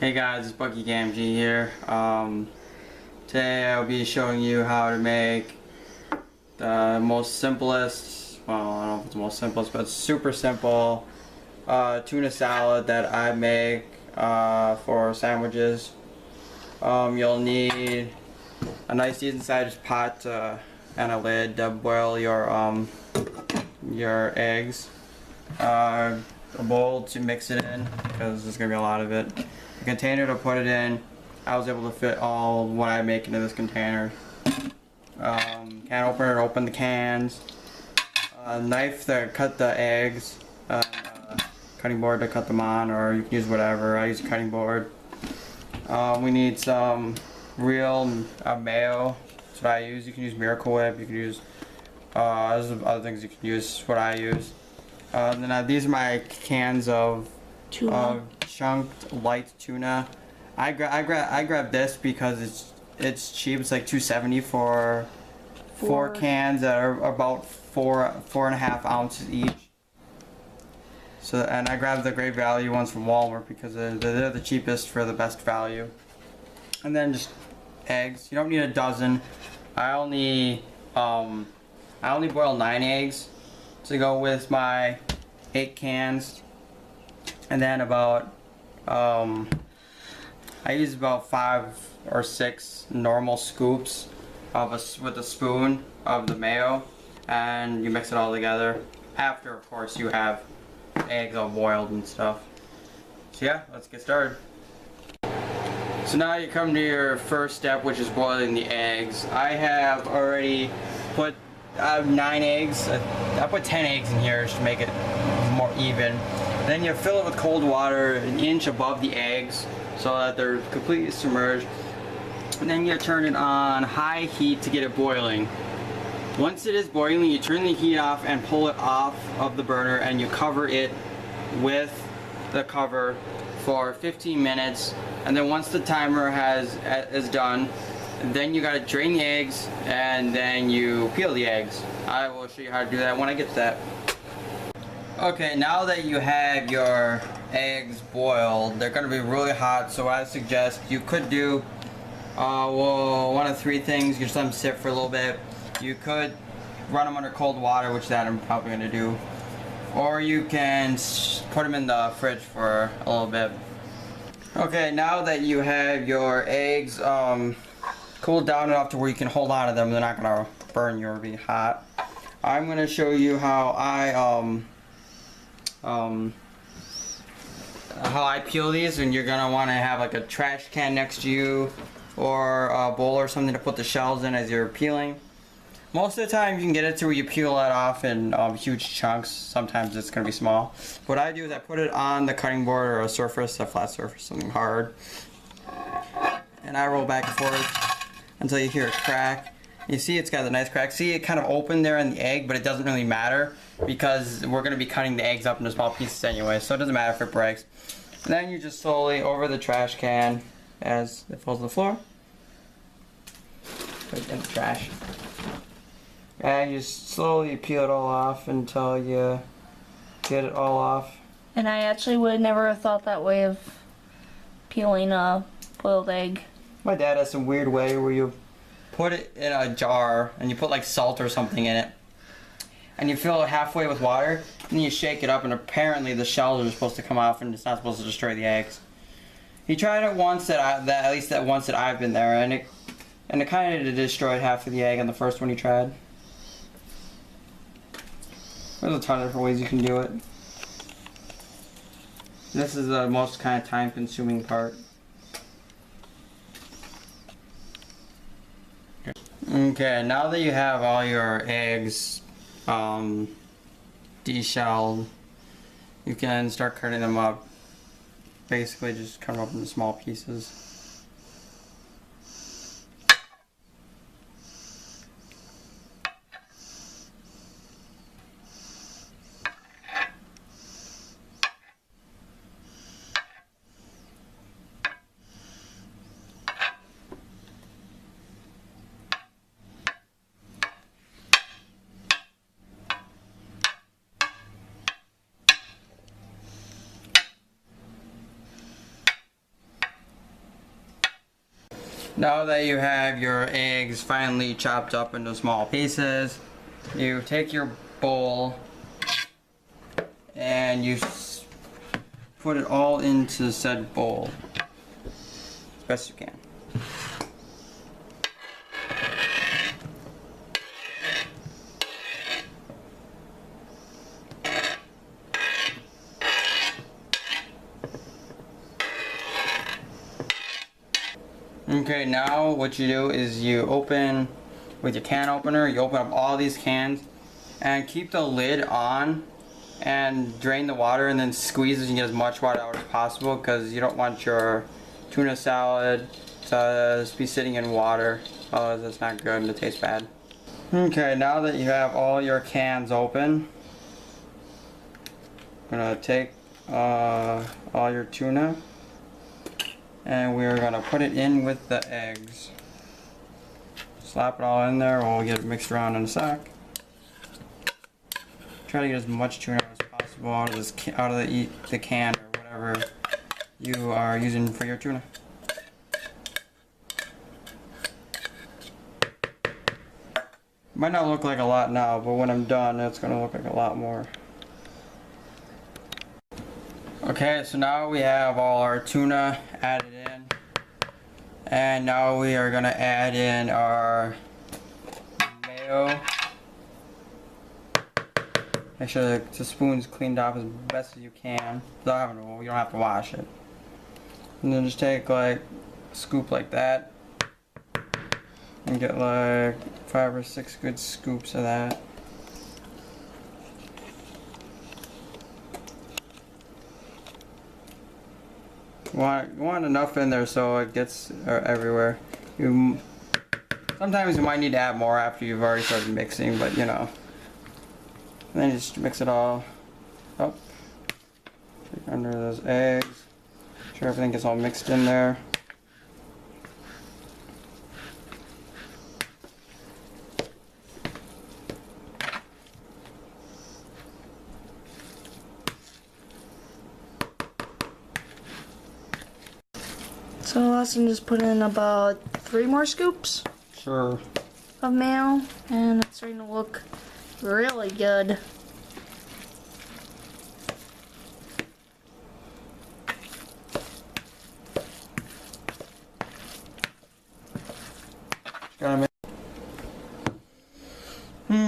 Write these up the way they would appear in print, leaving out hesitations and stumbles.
Hey guys, it's Bucky Gamgee here. Today I'll be showing you how to make the most simplest, well, I don't know if it's the most simplest, but it's super simple tuna salad that I make for sandwiches. You'll need a nice decent sized pot and a lid to boil your eggs. A bowl to mix it in because there's gonna be a lot of it. A container to put it in. I was able to fit all what I make into this container. Can opener to open the cans. A knife to cut the eggs. Cutting board to cut them on, or you can use whatever. I use a cutting board. We need some real mayo. That's what I use. You can use Miracle Whip. You can use there's other things you can use. What I use. Then these are my cans of chunked light tuna. I grabbed this because it's cheap. It's like $2.70 for four cans that are about 4.5 ounces each. So, and I grabbed the great value ones from Walmart because they're the cheapest for the best value. And then just eggs. You don't need a dozen. I only boil 9 eggs to go with my 8 cans, and then about I use about 5 or 6 normal scoops with a spoon of the mayo, and you mix it all together after, of course, you have eggs all boiled and stuff. So yeah, let's get started. So now you come to your first step, which is boiling the eggs. I have already put 9 eggs. I put 10 eggs in here just to make it more even. Then you fill it with cold water an inch above the eggs so that they're completely submerged. And then you turn it on high heat to get it boiling. Once it is boiling, you turn the heat off and pull it off of the burner, and you cover it with the cover for 15 minutes. And then once the timer is done, then you gotta drain the eggs, and then you peel the eggs. I will show you how to do that when I get to that. Okay, now that you have your eggs boiled, they're gonna be really hot, so I suggest you could do one of 3 things. You just let them sit for a little bit. You could run them under cold water, which that I'm probably gonna do, or you can put them in the fridge for a little bit. Okay, now that you have your eggs cooled down enough to where you can hold on to them, they're not gonna burn you or be hot, I'm gonna show you how I peel these. And you're gonna want to have like a trash can next to you, or a bowl or something to put the shells in as you're peeling. Most of the time you can get it to where you peel that off in huge chunks. Sometimes it's gonna be small. What I do is I put it on the cutting board or a surface, a flat surface, something hard, and I roll back and forth until you hear a crack. You see it's got a nice crack. See, it kind of opened there in the egg, but it doesn't really matter because we're going to be cutting the eggs up into small pieces anyway, so it doesn't matter if it breaks. And then you just slowly over the trash can as it falls to the floor. Put it in the trash. And you slowly peel it all off until you get it all off. And I actually would never have thought that way of peeling a boiled egg. My dad has some weird way where you put it in a jar and you put like salt or something in it, and you fill it halfway with water, and then you shake it up, and apparently the shells are supposed to come off and it's not supposed to destroy the eggs. He tried it once at least that once that I've been there, and it kind of destroyed half of the egg on the first one he tried. There's a ton of different ways you can do it. This is the most kind of time consuming part. Okay, now that you have all your eggs deshelled, you can start cutting them up. Basically just cut them up into small pieces. Now that you have your eggs finely chopped up into small pieces, you take your bowl and you put it all into said bowl as best you can. Okay, now what you do is you open with your can opener, you open up all these cans and keep the lid on and drain the water and then squeeze as you get as much water out as possible because you don't want your tuna salad to be sitting in water, otherwise it's not good and it tastes bad. Okay, now that you have all your cans open, I'm gonna take all your tuna and we're gonna put it in with the eggs. Slap it all in there, we'll get it mixed around in a sec. Try to get as much tuna as possible out of the can or whatever you are using for your tuna. Might not look like a lot now, but when I'm done, it's gonna look like a lot more. Okay, so now we have all our tuna added in, and now we are gonna add in our mayo. Make sure the spoon's cleaned off as best as you can. You don't have to wash it. And then just take like a scoop like that, and get like 5 or 6 good scoops of that. You want enough in there so it gets everywhere. Sometimes you might need to add more after you've already started mixing, but you know. And then you just mix it all up. Take under those eggs. Make sure everything gets all mixed in there. So Austin just put in about 3 more scoops Sure. of mayo, and it's starting to look really good.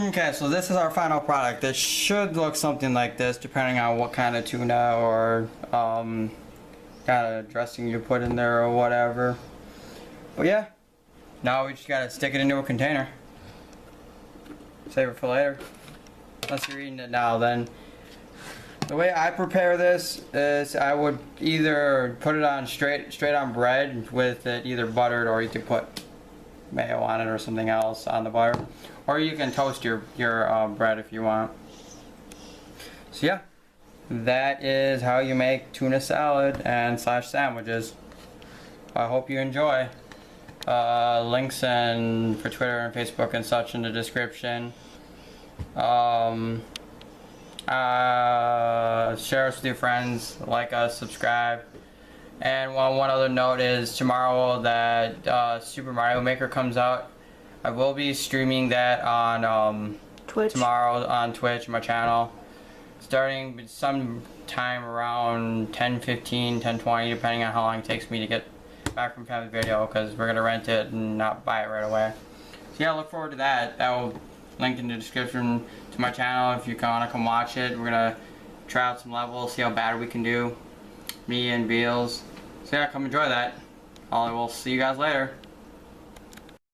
Okay, so this is our final product. It should look something like this, depending on what kind of tuna or kind of dressing you put in there or whatever. But yeah, now we just gotta stick it into a container. Save it for later. Unless you're eating it now, then. The way I prepare this is I would either put it on straight on bread with it either buttered, or you could put mayo on it or something else on the butter. Or you can toast your bread if you want. So yeah, that is how you make tuna salad and / sandwiches. I hope you enjoy. Links and for Twitter and Facebook and such in the description. Share us with your friends, like us, subscribe. And one other note is tomorrow that Super Mario Maker comes out. I will be streaming that on Twitch. Tomorrow on Twitch, my channel, starting sometime around 10:15, 10:20, depending on how long it takes me to get back from family video, because we're gonna rent it and not buy it right away. So yeah, look forward to that. That will link in the description to my channel if you wanna come watch it. We're gonna try out some levels, see how bad we can do, me and Beals. So yeah, come enjoy that. I will see you guys later.